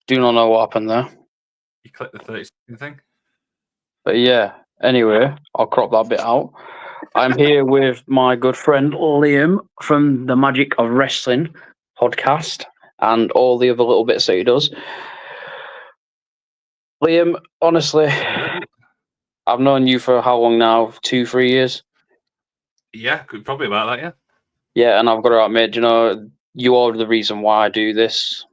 Do not know what happened there. You click the 30-second thing. But yeah, anyway, I'll crop that bit out. I'm here with my good friend Liam from the Magic of Wrestling podcast and all the other little bits that he does. Liam, honestly, I've known you for how long now? 2-3 years? Yeah, probably about that, yeah. Yeah, and I've got to admit, you are the reason why I do this.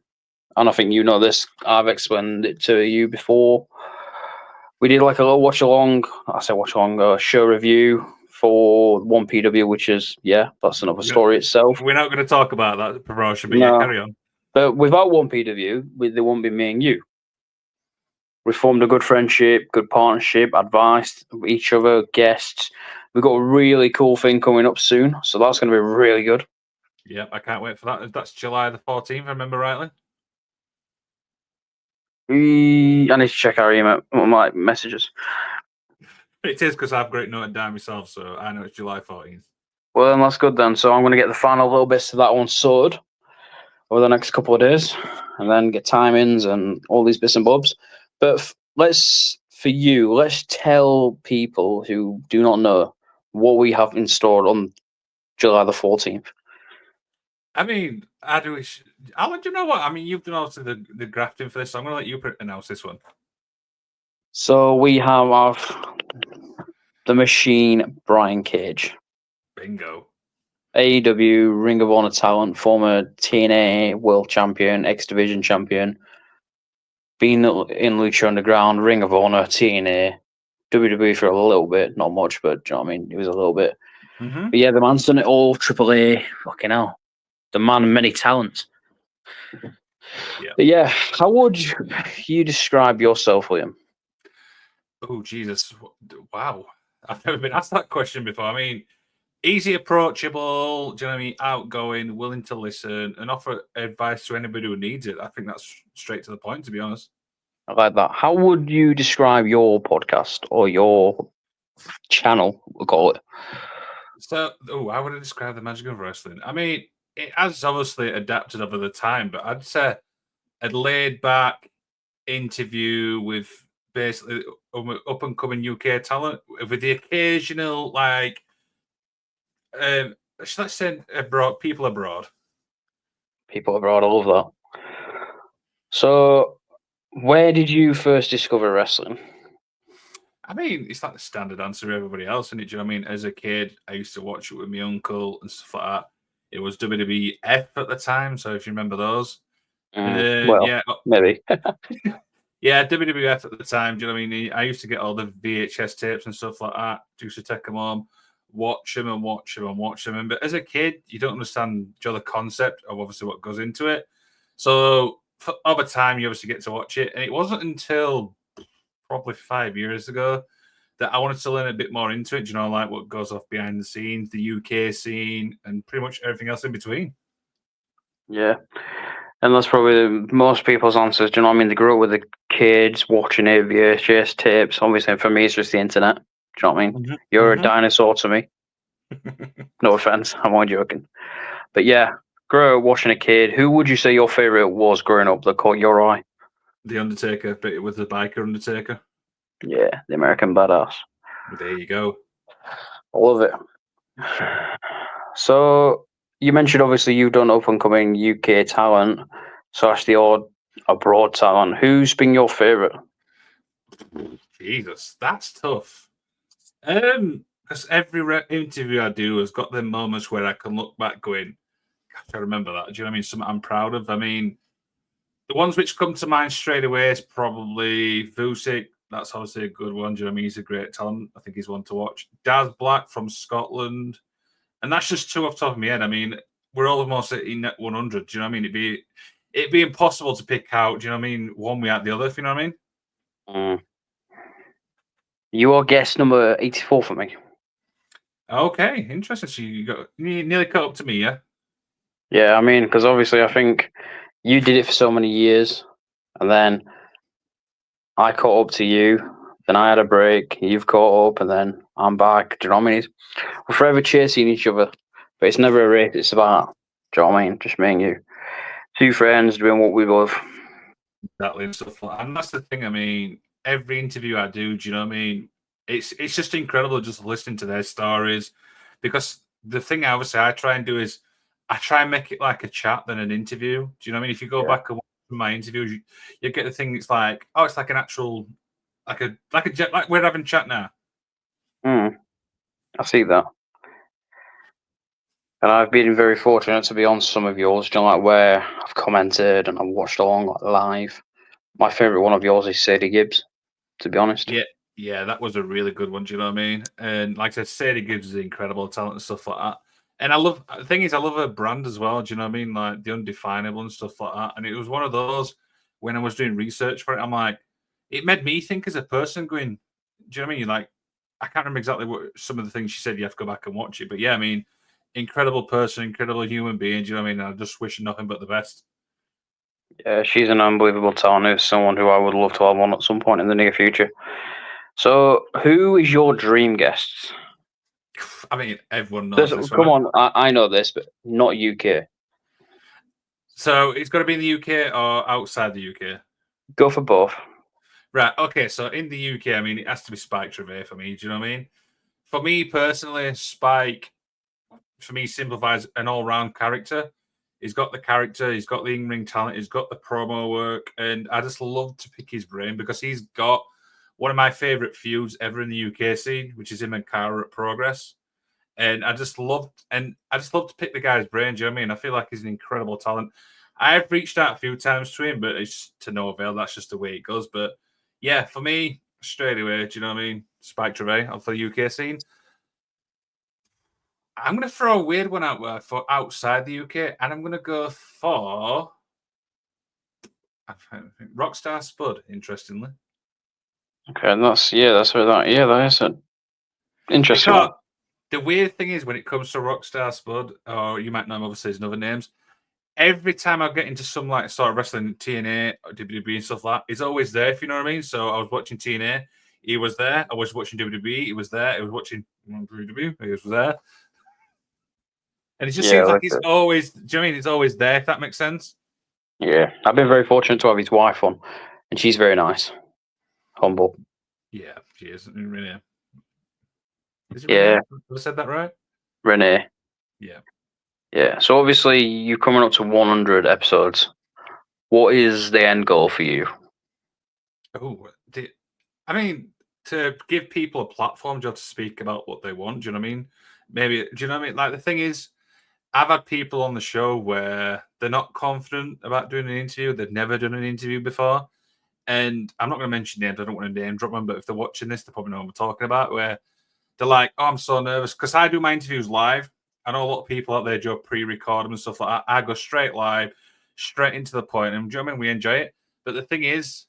And I think you know this. I've explained it to you before. We did like a little watch along, show review for 1PW, which is, that's another story itself. We're not going to talk about that promotion, but No. yeah, carry on. But without 1PW, there won't be me and you. We formed a good friendship, good partnership, advice each other, guests. We've got a really cool thing coming up soon, so that's going to be really good. Yeah, I can't wait for that. That's July the 14th, if I remember rightly. I need to check our email, my messages. It is because I've got it noted down myself, so I know it's July 14th. Well, then that's good then. So I'm going to get the final little bits of that one sorted over the next couple of days, and then get timings and all these bits and bobs. But let's tell people who do not know what we have in store on July the 14th. I mean, Alan, do you know what? I mean, you've done also the grafting for this, so I'm going to let you announce this one. So we have the Machine, Brian Cage. Bingo. AEW Ring of Honor talent, former TNA World Champion, X Division Champion, been in Lucha Underground, Ring of Honor, TNA, WWE for a little bit, not much, but do you know what I mean? It was a little bit. Mm-hmm. But yeah, the man's done it all, AAA, fucking hell. The man of many talents. Yeah. But yeah, how would you describe yourself, William? Oh, Jesus. Wow. I've never been asked that question before. I mean, easy, approachable, do you know what I mean? Outgoing, willing to listen, and offer advice to anybody who needs it. I think that's straight to the point, to be honest. I like that. How would you describe your podcast or your channel, we'll call it? So, how would I describe the magic of wrestling? I mean, it has obviously adapted over the time, but I'd say a laid back interview with basically up and coming UK talent with the occasional, like, let's say people abroad. People abroad, all of that. So, where did you first discover wrestling? I mean, it's like the standard answer of everybody else, isn't it? Do you know what I mean? As a kid, I used to watch it with my uncle and stuff like that. It was WWF at the time, so if you remember those. Maybe. Yeah, WWF at the time. Do you know what I mean? I used to get all the VHS tapes and stuff like that. Used to take them home, watch them and watch them and watch them. But as a kid, you don't understand the concept of obviously what goes into it. So over time, you obviously get to watch it. And it wasn't until probably 5 years ago that I wanted to learn a bit more into it. Like what goes off behind the scenes, the UK scene, and pretty much everything else in between. Yeah. And that's probably most people's answers. Do you know what I mean? They grew up with the kids watching it, VHS tapes. Obviously, for me, it's just the internet. Do you know what I mean? Mm-hmm. You're a dinosaur to me. No offense, I'm only joking. But yeah, grew up watching a kid. Who would you say your favorite was growing up that caught your eye? The Undertaker, but it was the biker Undertaker. Yeah, the American Badass. There you go. I love it. So you mentioned obviously you've done up and coming UK talent / the odd abroad talent. Who's been your favorite? Jesus, that's tough. Because every interview I do has got them moments where I can look back going, gosh, I remember that. Do you know what I mean? Something I'm proud of. I mean, the ones which come to mind straight away is probably Vucic. That's obviously a good one. Do you know what I mean? He's a great talent. I think he's one to watch. Daz Black from Scotland. And that's just two off the top of my head. I mean, we're almost at net 100. Do you know what I mean? It'd be impossible to pick out, do you know what I mean, one without the other, if you know what I mean? You are guest number 84 for me. Okay, interesting. So you nearly caught up to me, yeah? Yeah, I mean, because obviously I think you did it for so many years, and then I caught up to you, then I had a break, you've caught up, and then I'm back. Do you know what I mean? We're forever chasing each other, but it's never a race, it's about, do you know what I mean? Just me and you. Two friends doing what we love. Exactly, and stuff like, and that's the thing. I mean, every interview I do, do you know what I mean? It's just incredible just listening to their stories, because the thing obviously I try and do is I try and make it like a chat than an interview. Do you know what I mean? If you go Yeah. back and watch my interviews, you get the thing. It's like, oh, it's like an actual, like we're having a chat now. Mm, I see that. And I've been very fortunate to be on some of yours, you know, like where I've commented and I've watched along like live. My favourite one of yours is Sadie Gibbs, to be honest. Yeah, yeah, that was a really good one. Do you know what I mean? And like I said, Sadie Gibbs is incredible talent and stuff like that. And I love the thing is, I love her brand as well. Do you know what I mean? Like the undefinable and stuff like that. And it was one of those when I was doing research for it, I'm like, it made me think as a person going, do you know what I mean? You're like, I can't remember exactly what some of the things she said. You have to go back and watch it. But yeah, I mean, incredible person, incredible human being. Do you know what I mean? I just wish her nothing but the best. Yeah, she's an unbelievable talent. Who's someone who I would love to have on at some point in the near future. So, who is your dream guest? I mean, everyone knows this Come one. on, I know this, but not UK. So it's got to be in the UK or outside the UK. Go for both. Right. Okay. So in the UK, I mean, it has to be Spike Trevay for me. Do you know what I mean? For me personally, Spike for me simplifies an all-round character. He's got the character, he's got the in-ring talent, he's got the promo work, and I just love to pick his brain because he's got one of my favorite feuds ever in the UK scene, which is him and Cara at Progress. I just love to pick the guy's brain. Do you know what I mean? I feel like he's an incredible talent. I've reached out a few times to him, but it's to no avail. That's just the way it goes. But yeah, for me, straight away, do you know what I mean? Spike Trevay for the UK scene. I'm going to throw a weird one out there for outside the UK, and I'm going to go for Rockstar Spud. Interestingly, Okay, that's where that. Yeah, that is an interesting because one. the weird thing is when it comes to Rockstar Spud, or you might know him obviously as other names. Every time I get into some like sort of wrestling, TNA, WWE, and stuff like that, he's always there. If you know what I mean. So I was watching TNA, he was there. I was watching WWE, he was there. I was watching WWE, he was there. And it just Yeah, seems like like he's always. Do you know what I mean? He's always there. If that makes sense. yeah. I've been very fortunate to have his wife on, and she's very nice, humble. Yeah, she is. Renee. Is it Renee? Yeah, Have I said that right? Renee. Yeah. Yeah. So obviously you're coming up to 100 episodes. What is the end goal for you? Oh, I mean, to give people a platform just to speak about what they want. Do you know what I mean? Maybe. Do you know what I mean? Like the thing is, I've had people on the show where they're not confident about doing an interview. They've never done an interview before. And I'm not going to mention names. I don't want to name drop them, but if they're watching this, they probably know what I'm talking about. Where they're like, "Oh, I'm so nervous," because I do my interviews live. I know a lot of people out there do pre-record them and stuff like that. I go straight live, straight into the point, and do you know what I mean? We enjoy it. But the thing is,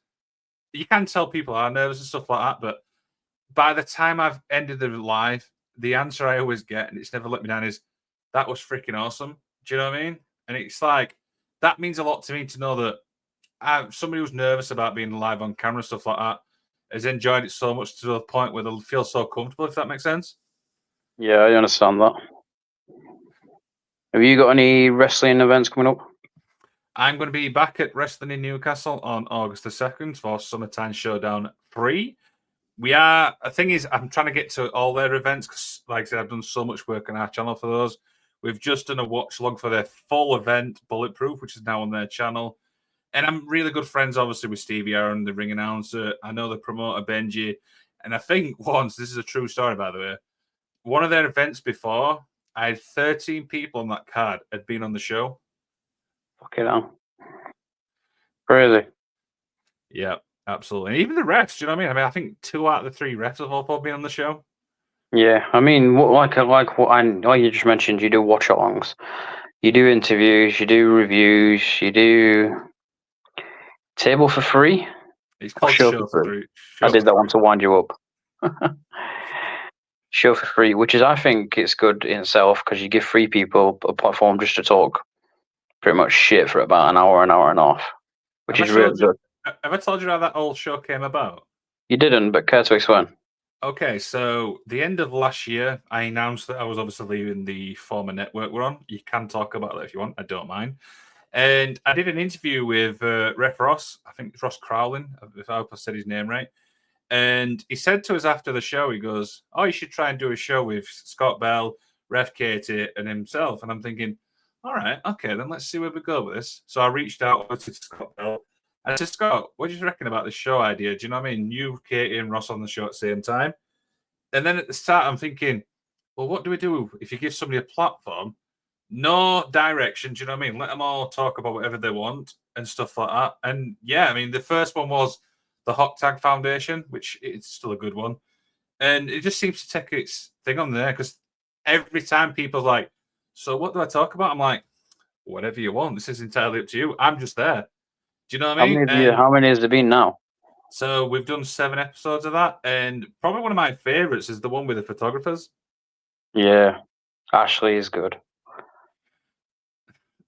you can tell people are nervous and stuff like that. But by the time I've ended the live, the answer I always get, and it's never let me down, is that was freaking awesome. Do you know what I mean? And it's like that means a lot to me to know that somebody who's nervous about being live on camera and stuff like that has enjoyed it so much to the point where they'll feel so comfortable. If that makes sense. Yeah, I understand that. Have you got any wrestling events coming up? I'm going to be back at Wrestling in Newcastle on August the 2nd for Summertime Showdown 3. The thing is, I'm trying to get to all their events because, like I said, I've done so much work on our channel for those. We've just done a watch log for their full event, Bulletproof, which is now on their channel. And I'm really good friends, obviously, with Stevie Aaron, the ring announcer. I know the promoter, Benji. And I think once, this is a true story, by the way, one of their events before, I had 13 people on that card had been on the show. Fucking hell. Crazy. Yeah, absolutely. And even the refs, do you know what I mean? I think 2 out of the 3 refs have all been on the show. Yeah, I mean, like you just mentioned, you do watch-alongs, you do interviews, you do reviews, you do table for free It's or called show for Show for free. Free. I Show did for that one Free. to wind you up. Show for free, which is I think it's good in itself because you give free people a platform just to talk pretty much shit for about an hour and a half, which Have I is really told you? good. Have I told you how that whole show came about? You didn't, but care to explain? Okay, so the end of last year, I announced that I was obviously leaving the former network we're on. You can talk about that if you want. I don't mind. And I did an interview with Ref Ross. I think it's Ross Crowlin, if I hope I said his name right. And he said to us after the show, he goes, "Oh, you should try and do a show with Scott Bell, Ref Katie, and himself." And I'm thinking, all right, okay, then let's see where we go with this. So I reached out to Scott Bell. I said, Scott, what do you reckon about this show idea? Do you know what I mean? You, Katie, and Ross on the show at the same time. And then at the start, I'm thinking, well, what do we do if you give somebody a platform? No direction, do you know what I mean? Let them all talk about whatever they want and stuff like that. And yeah, I mean, the first one was the Hot Tag Foundation, which it's still a good one. And it just seems to take its thing on there because every time people are like, so what do I talk about? I'm like, whatever you want. This is entirely up to you. I'm just there. Do you know what I mean? And How many has there been now? so we've done 7 episodes of that. And probably one of my favorites is the one with the photographers. Yeah, Ashley is good.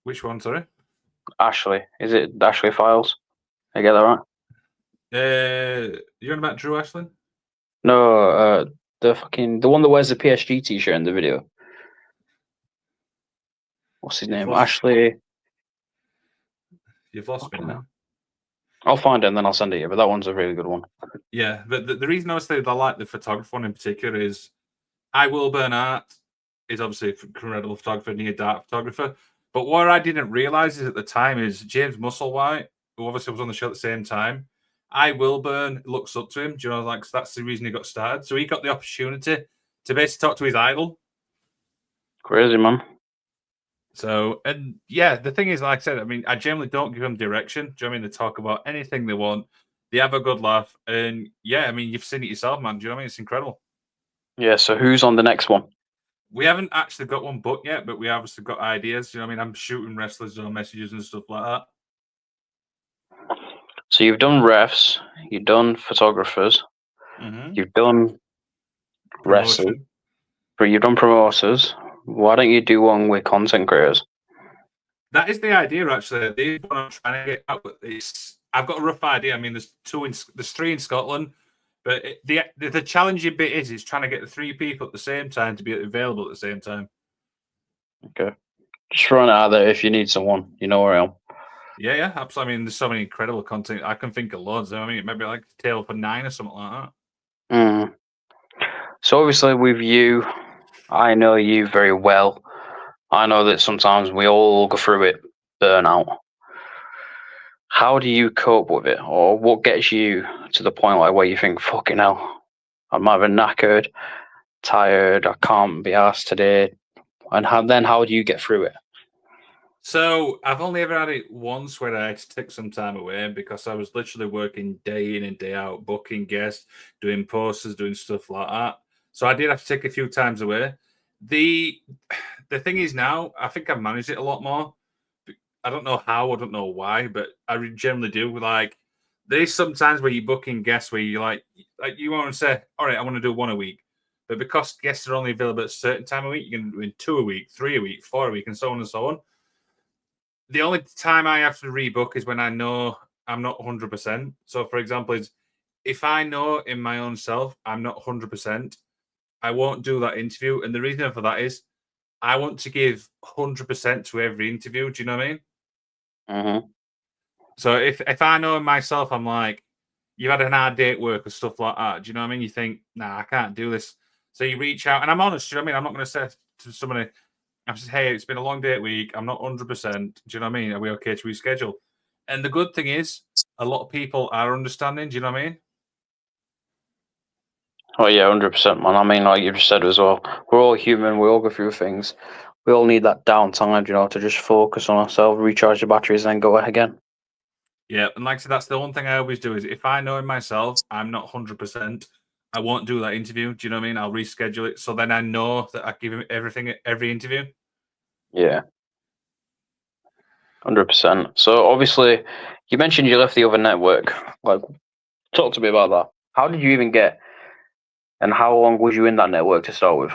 Which one, sorry? Ashley, is it Ashley Files? I get that right? You're on about Drew Ashland? No, the one that wears the PSG t-shirt in the video. What's his name? Ashley. You've lost me now. I'll find it and then I'll send it you. But that one's a really good one. Yeah, but the reason I say I like the photographer one in particular is I Will Burnout is obviously a incredible photographer, near dark photographer. But what I didn't realize is at the time is James Musselwhite, who obviously was on the show at the same time. I Will Burn looks up to him. Do you know, like that's the reason he got started. So he got the opportunity to basically talk to his idol. Crazy, man. So, and yeah, the thing is, like I said, I mean, I generally don't give them direction. Do you know what I mean? They talk about anything they want. They have a good laugh. And yeah, I mean, you've seen it yourself, man. Do you know what I mean? It's incredible. Yeah, so who's on the next one? We haven't actually got one booked yet, but we obviously got ideas. You know what I mean? I'm shooting wrestlers on messages and stuff like that. So you've done refs, you've done photographers, you've done wrestlers, Promotion. but you've done promoters. Why don't you do one with content creators? That is the idea, actually. The one I'm trying to get out with is I've got a rough idea. I mean, there's 3 in Scotland, but the challenging bit is trying to get the 3 people at the same time to be available at the same time. Okay. Just run out there if you need someone. You know where I am. Yeah, absolutely. I mean, there's so many incredible content. I can think of loads. I mean, maybe like Tale for 9 or something like that. Mm. So obviously with you, I know you very well. I know that sometimes we all go through it, burnout. How do you cope with it? Or what gets you to the point like where you think, fucking hell, I'm either knackered, tired, I can't be asked today. And how do you get through it? So I've only ever had it once where I had to take some time away because I was literally working day in and day out, booking guests, doing posters, doing stuff like that. So I did have to take a few times away. The the thing is now, I think I've managed it a lot more. I don't know how, I don't know why, but I generally do. Like there's sometimes where you're booking guests where you like you want to say, all right, I want to do 1 a week. But because guests are only available at a certain time of week, you're going to do 2 a week, 3 a week, 4 a week, and so on and so on. The only time I have to rebook is when I know I'm not 100%. So, for example, is if I know in my own self I'm not 100%, I won't do that interview. And the reason for that is I want to give 100% to every interview. Do you know what I mean? Mm-hmm. So if I know in myself, I'm like, you've had an hard day at work or stuff like that. Do you know what I mean? You think, nah, I can't do this. So you reach out, and I'm honest. Do you know what I mean? I'm not going to say to somebody, I'm just, hey, it's been a long day at week. I'm not 100%. Do you know what I mean? Are we okay to reschedule? And the good thing is, a lot of people are understanding. Do you know what I mean? Oh yeah, 100%, man. I mean, like you just said as well, we're all human. We all go through things. We all need that downtime, to just focus on ourselves, recharge the batteries, and then go again. Yeah, and like I said, that's the one thing I always do is if I know in myself I'm not 100%, I won't do that interview. Do you know what I mean? I'll reschedule it so then I know that I give him everything at every interview. Yeah, 100%. So obviously, you mentioned you left the other network. Like, talk to me about that. How did you even get, and how long was you in that network to start with?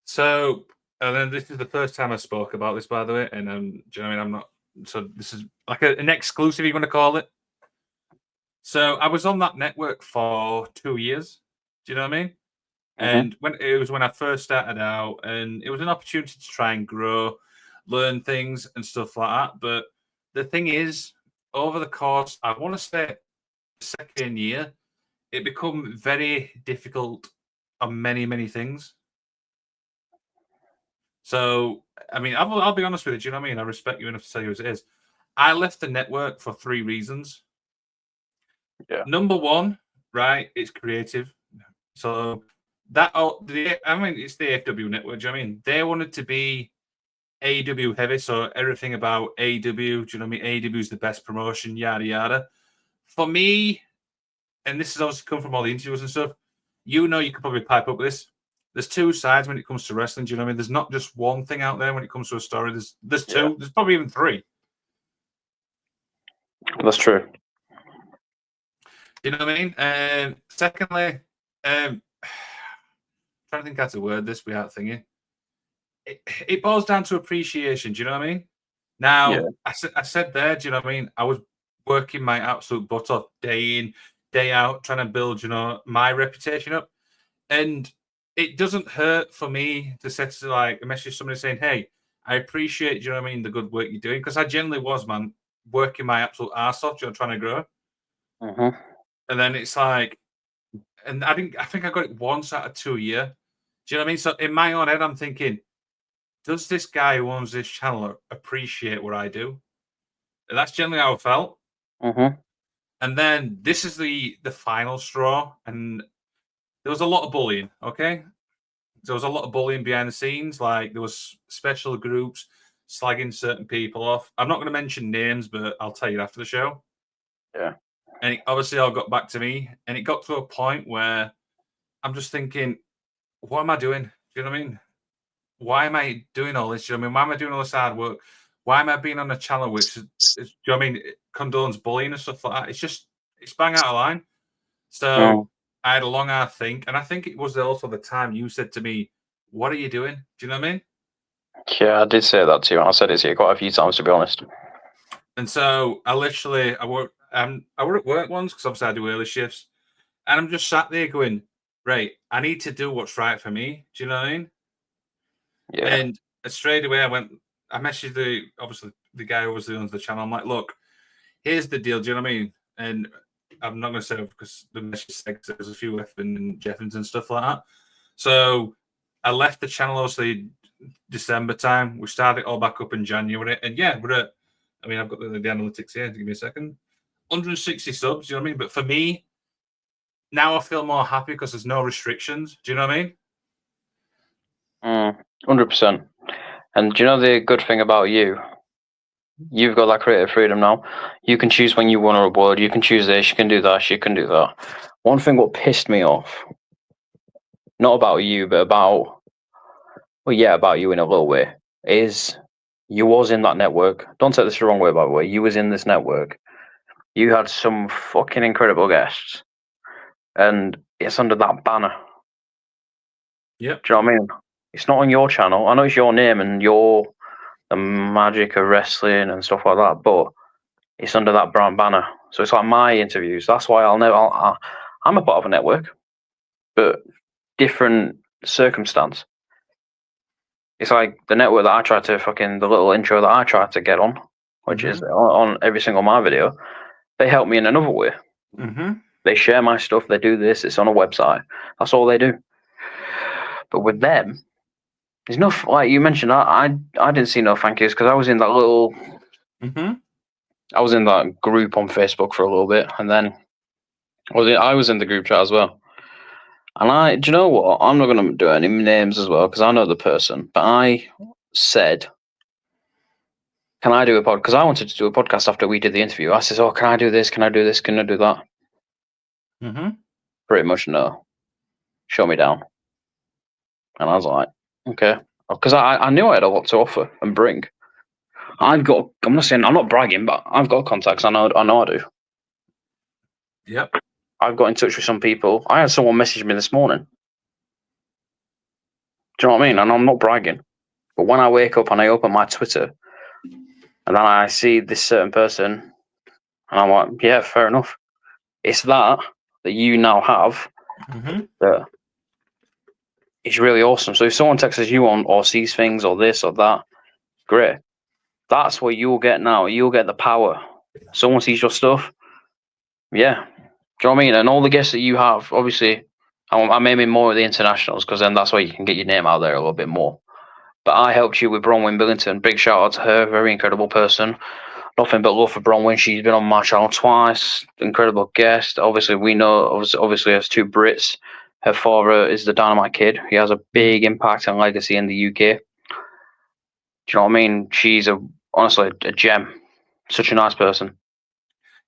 So, and then this is the first time I spoke about this, by the way. And do you know what I mean? I'm not. So this is like an exclusive, you want to call it. So I was on that network for 2 years. Do you know what I mean? Mm-hmm. And when I first started out, and it was an opportunity to try and grow, learn things and stuff like that. But the thing is, over the course, I want to say, second year, it become very difficult on many things. So, I mean, I'll be honest with you. Do you know what I mean? I respect you enough to tell you as it is. I left the network for 3 reasons. Yeah. Number one, right? It's creative. So it's the AFW network. Do you know what I mean? They wanted to be AW heavy, so everything about AW. Do you know what I mean? AW is the best promotion, yada yada. For me, and this has obviously come from all the interviews and stuff. You could probably pipe up with this. There's 2 sides when it comes to wrestling. Do you know what I mean? There's not just one thing out there when it comes to a story. There's 2. Yeah. There's probably even 3. That's true. You know what I mean? Secondly, trying to think how to word this without thinking. It boils down to appreciation. Do you know what I mean? Now, Yeah. I said there, do you know what I mean? I was working my absolute butt off day in, day out, trying to build, my reputation up. And it doesn't hurt for me to set like a message to somebody saying, hey, I appreciate, do you know what I mean, the good work you're doing. Because I generally was, man, working my absolute arse off, trying to grow. Mm-hmm. And then it's like, and I think I got it once out of 2 a year. Do you know what I mean? So in my own head, I'm thinking, does this guy who owns this channel appreciate what I do? And that's generally how I felt. Mm-hmm. And then this is the final straw, and there was a lot of bullying. Okay, there was a lot of bullying behind the scenes. Like there was special groups slagging certain people off. I'm not going to mention names, but I'll tell you after the show. Yeah. And it obviously all got back to me, and it got to a point where I'm just thinking, what am I doing? Do you know what I mean? Why am I doing all this? Do you know what I mean? Why am I doing all this hard work? Why am I being on a channel which is do you know what I mean, it condones bullying and stuff like that? It's bang out of line. So I had a long hard think, and I think it was also the time you said to me, "What are you doing?" Do you know what I mean? Yeah, I did say that to you, and I said it to you quite a few times, to be honest. And so I work at work once because obviously I do early shifts, and I'm just sat there going, "Right, I need to do what's right for me." Do you know what I mean? Yeah. And straight away, I messaged the guy who owns the channel. I'm like, look, here's the deal. Do you know what I mean? And I'm not going to say it because the message said there's a few F and Jeffins and stuff like that. So I left the channel obviously December time. We started it all back up in January. And yeah, I've got the analytics here. Give me a second. 160 subs, you know what I mean? But for me, now I feel more happy because there's no restrictions. Do you know what I mean? 100%. And do you know the good thing about you? You've got that creative freedom now. You can choose when you want to upload. You can choose this. You can do that. You can do that. One thing what pissed me off, not about you, but about you in a little way, is you was in that network. Don't take this the wrong way, by the way. You was in this network. You had some fucking incredible guests, and it's under that banner. Yep. Do you know what I mean? It's not on your channel. I know it's your name and your the magic of wrestling and stuff like that, but it's under that brown banner. So it's like my interviews. That's why I'm a part of a network, but different circumstance. It's like the network that I tried to the little intro that I tried to get on, which is on every single my video. They help me in another way. Mm-hmm. They share my stuff. They do this. It's on a website. That's all they do. But with them, there's no, like you mentioned, I didn't see no thank yous because I was in that little. I was in that group on Facebook for a little bit, and then I was in the group chat as well. And do you know what? I'm not going to do any names as well because I know the person. But I said, "Can I do a pod?" Because I wanted to do a podcast after we did the interview. I said, "Oh, can I do this? Can I do this? Can I do that?" Pretty much no. Show me down. And I was like, "Okay," because I knew I had a lot to offer and bring. I'm not saying I'm not bragging, but I've got contacts. I know I do. Yep. I've got in touch with some people. I had someone message me this morning. Do you know what I mean? And I'm not bragging. But when I wake up and I open my Twitter and then I see this certain person and I'm like, yeah, fair enough. It's that you now have that is really awesome. So if someone texts you on or sees things or this or that, great. That's what you'll get now. You'll get the power. Someone sees your stuff. Yeah. Do you know what I mean? And all the guests that you have, obviously, I'm aiming more at the internationals because then that's where you can get your name out there a little bit more. But I helped you with Bronwyn Billington. Big shout out to her. Very incredible person. Nothing but love for Bronwyn. She's been on my channel twice. Incredible guest. Obviously, we know, obviously, as two Brits, her father is the Dynamite Kid. He has a big impact and legacy in the UK. Do you know what I mean? She's honestly a gem. Such a nice person.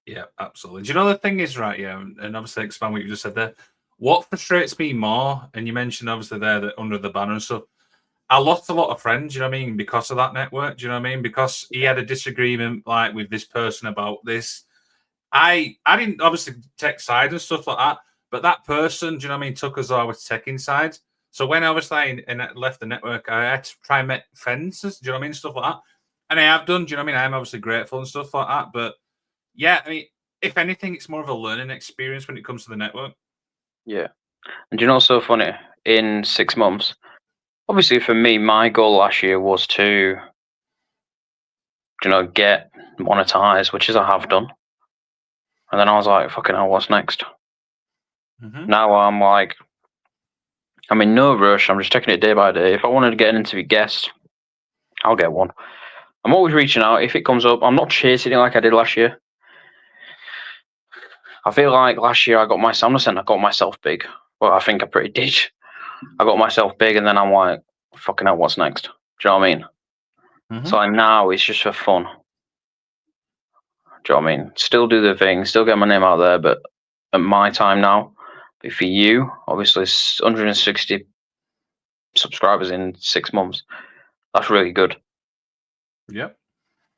Yeah, absolutely. Do you know the thing is, right? Yeah, and obviously expand what you just said there. What frustrates me more, and you mentioned obviously there that under the banner and stuff, I lost a lot of friends, you know what I mean, because of that network. Do you know what I mean? Because he had a disagreement like with this person about this. I didn't obviously take sides and stuff like that, but that person, do you know what I mean, took us I was taking sides. So when I was and I left the network, I had to try and make friends, do you know what I mean? Stuff like that. And I have done, do you know what I mean? I'm obviously grateful and stuff like that. But yeah, I mean, if anything, it's more of a learning experience when it comes to the network. Yeah. And do you know what's so funny? In 6 months, obviously for me, my goal last year was to, get monetized, which is I have done. And then I was like, fucking hell, what's next? Now I'm like, I'm in no rush. I'm just taking it day by day. If I wanted to get an interview guest, I'll get one. I'm always reaching out. If it comes up, I'm not chasing it like I did last year. I feel like last year I got myself big. Well, I think I pretty did. I got myself big, and then I'm like, fucking hell, what's next? Do you know what I mean? So now it's just for fun. Do you know what I mean? Still do the thing, still get my name out there, but at my time now, but for you, obviously, 160 subscribers in 6 months. That's really good. Yep.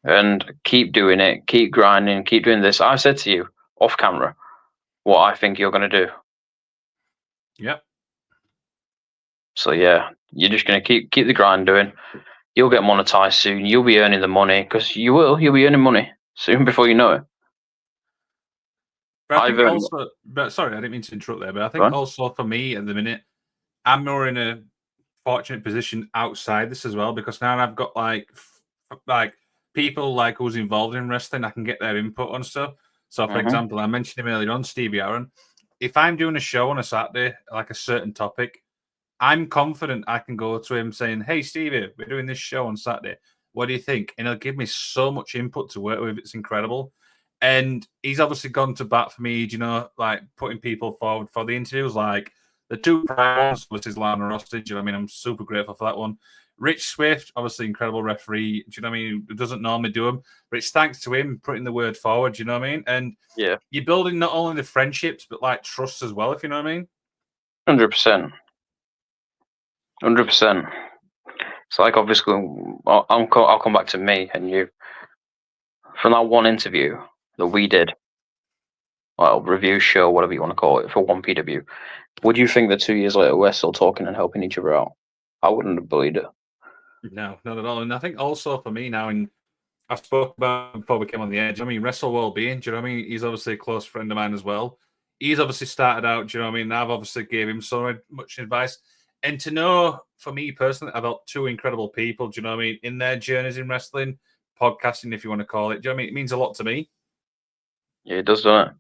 And keep doing it, keep grinding, keep doing this. I said to you off camera what I think you're going to do. Yep. So yeah, you're just going to keep the grind doing. You'll get monetized soon. You'll be earning the money because you will. You'll be earning money soon before you know it. But I think also, but sorry, I didn't mean to interrupt there, but I think also for me at the minute, I'm more in a fortunate position outside this as well because now I've got like people like who's involved in wrestling, I can get their input on stuff. So, for example, I mentioned him earlier on, Stevie Aaron. If I'm doing a show on a Saturday, like a certain topic, I'm confident I can go to him saying, "Hey, Stevie, we're doing this show on Saturday. What do you think?" And he'll give me so much input to work with. It's incredible. And he's obviously gone to bat for me, you know, like putting people forward for the interviews, like the two prime ones versus Lana Rostage. You know what I mean? I'm super grateful for that one. Rich Swift, obviously incredible referee. Do you know what I mean? Who doesn't normally do them, but it's thanks to him putting the word forward. Do you know what I mean? And yeah, you're building not only the friendships but like trust as well. If you know what I mean? 100%, 100%. It's like obviously I'll come back to me and you from that one interview that we did, well, review show, whatever you want to call it, for one PW. Would you think that 2 years later we're still talking and helping each other out? I wouldn't have believed it. No, not at all. And I think also for me now, and I spoke about before we came on the edge. I mean, Wrestle Wellbeing. Do you know what I mean? He's obviously a close friend of mine as well. He's obviously started out. Do you know what I mean? I've obviously gave him so much advice, and to know for me personally, I've helped two incredible people. Do you know what I mean? In their journeys in wrestling, podcasting, if you want to call it. Do you know what I mean? It means a lot to me. Yeah, it does, doesn't it?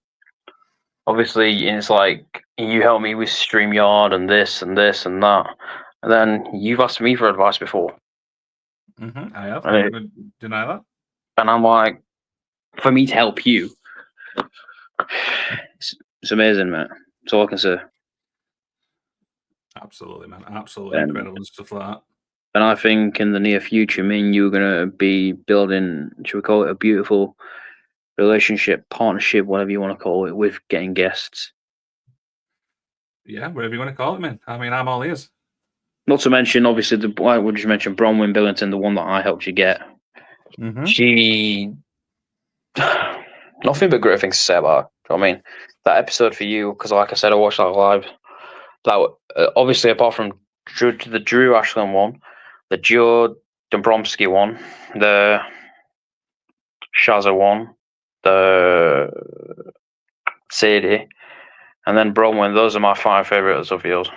Obviously, it's like you help me with StreamYard and this and this and that, and then you've asked me for advice before. I have. I'm not going to deny that. And I'm like, for me to help you, it's amazing, man. That's all I can say. Absolutely, man. Absolutely incredible and stuff like that. And I think in the near future, me and you are going to be building, should we call it a beautiful relationship, partnership, whatever you want to call it, with getting guests. Yeah, whatever you want to call it, man. I mean, I'm all ears. Not to mention, obviously, like we just mentioned, Bronwyn Billington, the one that I helped you get. She, nothing but great things to say about her. Do you know what I mean? That episode for you, because like I said, I watched that live. That obviously, apart from the Drew Ashland one, the Joe Dombrowski one, the Shazza one, the Sadie, and then Bronwyn. Those are my 5 favorites of yours.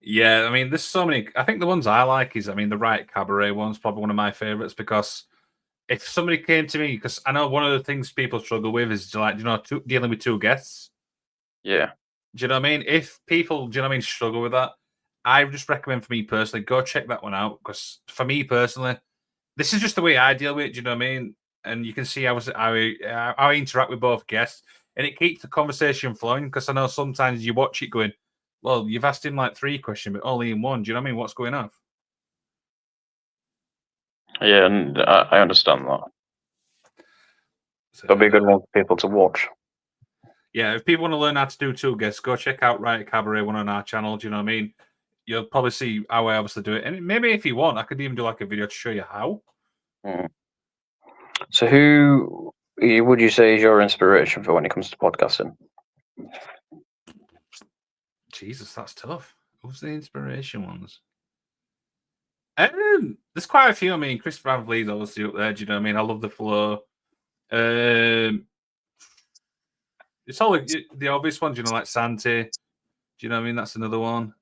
Yeah, I mean, there's so many. I think the ones I like is, I mean, the Riot Cabaret one's probably one of my favorites because if somebody came to me, because I know one of the things people struggle with is like, dealing with two guests. Yeah. Do you know what I mean? If people, do you know what I mean, struggle with that, I would just recommend for me personally, go check that one out. Because for me personally, this is just the way I deal with it. Do you know what I mean? And you can see how I interact with both guests, and it keeps the conversation flowing. Because I know sometimes you watch it going, well, you've asked him like 3 questions, but only in one. Do you know what I mean? What's going on? Yeah, and I understand that. So, That'll be a good one for people to watch. yeah, if people want to learn how to do two guests, go check out Riot Cabaret one on our channel. Do you know what I mean? You'll probably see how I obviously do it. And maybe if you want, I could even do like a video to show you how. Mm. So, who would you say is your inspiration for when it comes to podcasting? Jesus, that's tough. Who's the inspiration ones? There's quite a few. I mean, Chris Van Vliet's obviously up there. Do you know what I mean? I love the flow. It's all the obvious ones, like Santi. Do you know what I mean? That's another one.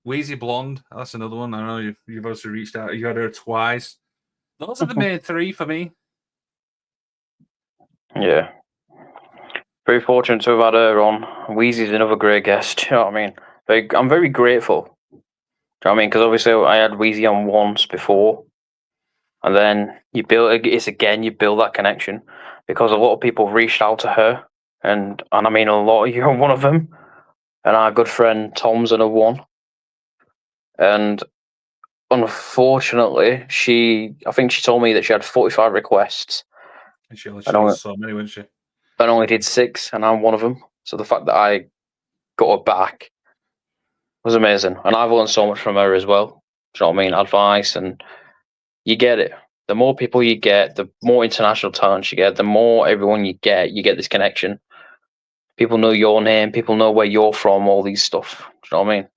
Wheezy Blonde, that's another one. I know you've also reached out. You had her twice. Those are the main 3 for me. Yeah. Very fortunate to have had her on. Wheezy's another great guest. You know what I mean? I'm very grateful. Do you know what I mean? Because obviously I had Wheezy on once before, and then you build that connection because a lot of people reached out to her, and I mean a lot of you are one of them, and our good friend Tom's another one, and unfortunately I think she told me that she had 45 requests. And she only chose so many, wasn't she? And only did 6, and I'm one of them. So the fact that I got her back was amazing, and I've learned so much from her as well. Do you know what I mean? Advice, and you get it. The more people you get, the more international talent you get, the more everyone you get this connection. People know your name, people know where you're from, all these stuff. Do you know what I mean?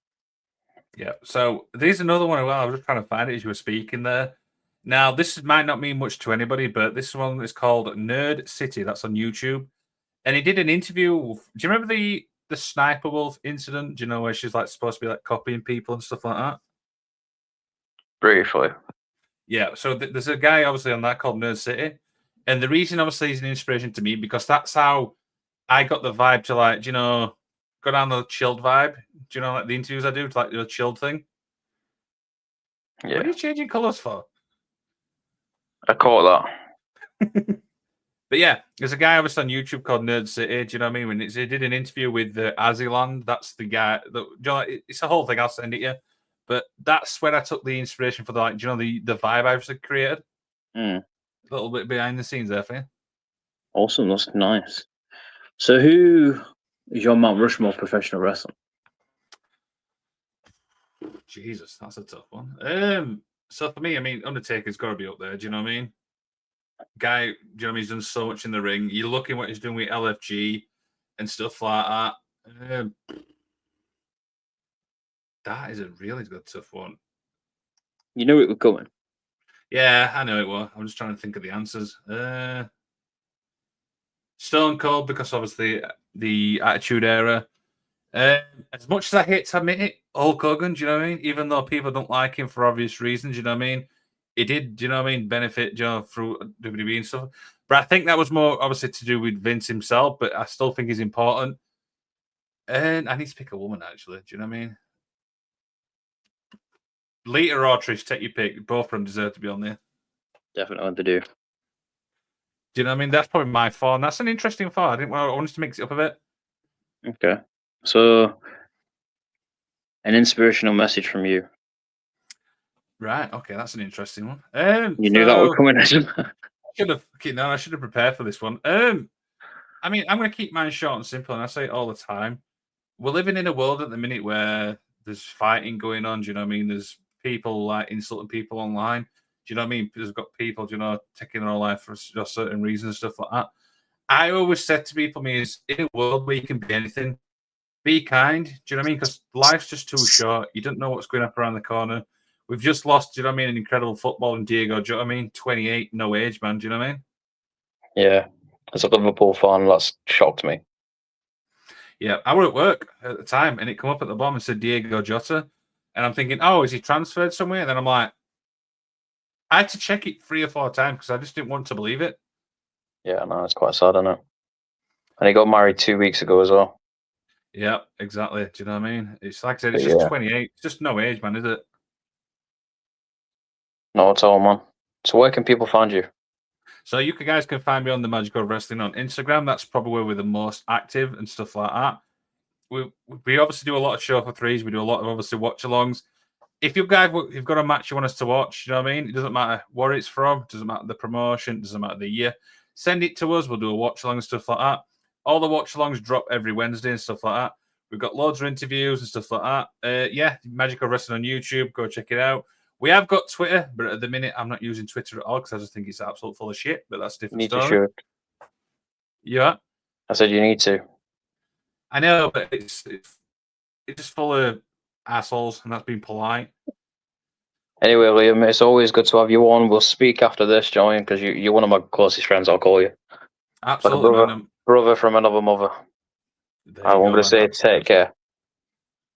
Yeah. So there's another one as well. I was just trying to find it as you were speaking there. Now, this might not mean much to anybody, but this one is called Nerd City. That's on YouTube. And he did an interview. Do you remember the Sniper Wolf incident? Do you know where she's like supposed to be like copying people and stuff like that? Briefly. Yeah. So there's a guy obviously on that called Nerd City. And the reason obviously he's an inspiration to me because that's how I got the vibe to like, go down the chilled vibe. Do you know like the interviews I do, to like the chilled thing? Yeah. What are you changing colours for? I caught that. But yeah, there's a guy obviously on YouTube called Nerd City. Do you know what I mean? When he did an interview with Aziland, that's the guy. It's a whole thing. I'll send it you. But that's where I took the inspiration for the vibe I've created. Mm. A little bit behind the scenes there for you. Awesome, that's nice. So who is your Mount Rushmore professional wrestler? Jesus, that's a tough one. So for me, I mean, Undertaker's got to be up there. Do you know what I mean? Guy, do you know what I mean? He's done so much in the ring. You look at what he's doing with LFG and stuff like that. That is a really good tough one. You knew it was coming. Yeah, I know it was. I'm just trying to think of the answers. Stone Cold, because obviously the Attitude Era. As much as I hate to admit it, Hulk Hogan, do you know what I mean? Even though people don't like him for obvious reasons, you know what I mean? He did, do you know what I mean, benefit, through WWE and stuff. But I think that was more obviously to do with Vince himself, but I still think he's important. And I need to pick a woman, actually. Do you know what I mean? Lita or Trish, take your pick. Both of them deserve to be on there. Definitely they do. Do you know what I mean? That's probably my 4. And that's an interesting 4. I wanted to mix it up a bit. Okay. So, an inspirational message from you. Right. Okay, that's an interesting one. You knew that was coming. I should have prepared for this one. I mean, I'm going to keep mine short and simple, and I say it all the time. We're living in a world at the minute where there's fighting going on. Do you know what I mean? There's people like insulting people online. Do you know what I mean? There's got people, taking their own life for certain reasons and stuff like that. I always said to people, is in a world where you can be anything, be kind. Do you know what I mean? Because life's just too short. You don't know what's going up around the corner. We've just lost, do you know what I mean, an incredible football in Diego. Do you know what I mean? 28, no age, man. Do you know what I mean? Yeah. As a Liverpool fan, that's shocked me. Yeah, I were at work at the time, and it come up at the bottom and said Diego Jota. And I'm thinking, oh, is he transferred somewhere? And then I'm like, I had to check it 3 or 4 times because I just didn't want to believe it. Yeah, no, it's quite sad, isn't it? And he got married 2 weeks ago as well. Yeah, exactly. Do you know what I mean? It's like I said, But it's just yeah. 28. It's just no age, man, is it? Not at all, man. So where can people find you? So you guys can find me on the Magical Wrestling on Instagram. That's probably where we're the most active and stuff like that. We obviously do a lot of show for threes. We do a lot of obviously watch alongs. If you've got a match you want us to watch, you know what I mean? It doesn't matter where it's from, it doesn't matter the promotion, it doesn't matter the year. Send it to us. We'll do a watch along and stuff like that. All the watch alongs drop every Wednesday and stuff like that. We've got loads of interviews and stuff like that. Yeah, Magical Wrestling on YouTube. Go check it out. We have got Twitter, but at the minute I'm not using Twitter at all because I just think it's absolute full of shit. But that's a You different need to story. shoot. Yeah, I said you need to. I know, but it's just full of assholes, and that's being polite. Anyway, Liam, it's always good to have you on. We'll speak after this, Johnny, because you're one of my closest friends. I'll call you. Absolutely, Like a brother from another mother. There I'm you going go, to say man. take care.